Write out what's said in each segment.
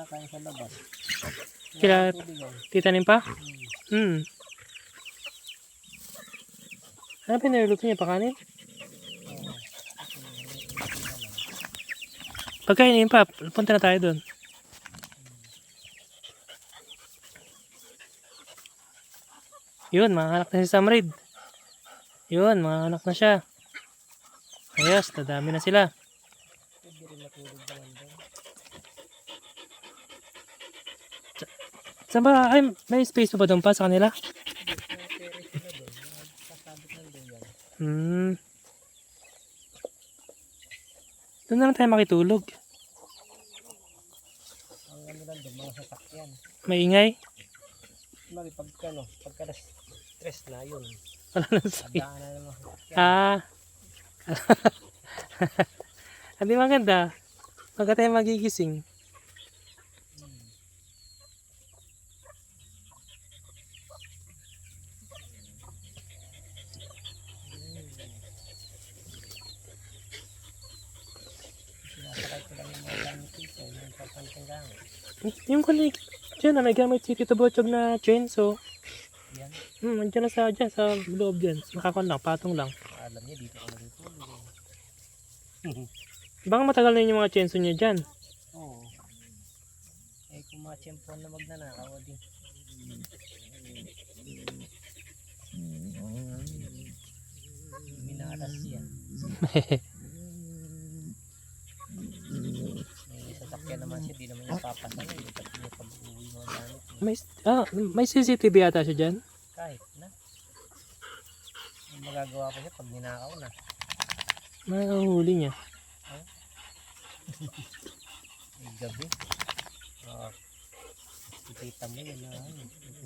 tayo sa labas. Kila titanim pa? Ano pinaruluto niya? Pakanin? Pagkainin pa, punta na tayo doon. Yun, mga anak na si Sam Reid. Yun, mga anak na siya. Ayos, nadami na sila. Saan ba? Ay, may space pa ba doon pa sa kanila? Doon na lang tayo makitulog. Ang ano lang doon, mga sasakyan. Maingay. Pagka stress na yun. Wala nang sakit. Adaan na naman sasakyan. Ah. Hindi maganda. Pagka tayo magigising. Sinasakay ko lang yung mga gamit dito. Yung papantang gamit. Yung kulig. Diyan na may gamit si Tito Botchog na chainsaw. Yan. Andiyan na dyan sa loob dyan. Nakakon lang, patong lang. Alam niya dito ako natutulog. Baka matagal na yung mga chainsaw niya dyan. Oo. Eh kung mga tiyempon na magnanakaw din. Minaras yan. May sasakyan naman siya, di naman niya papasan. Hindi pa niya pag-uwi mo gamit. May CCTV ata siya dyan. Kahit na. Yung magagawa ko siya pag ninakaw na. Mahuli niya. May gabi. Ikita mo yun na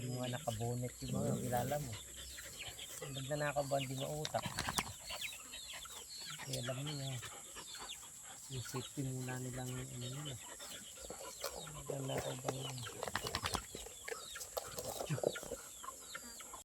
yung mga nakabonet yung mga kilala mo. Pag nagnanakaw ba hindi mautak? Kaya alam niya yung safety muna nilang ano nila. Nagnanakaw ba yun?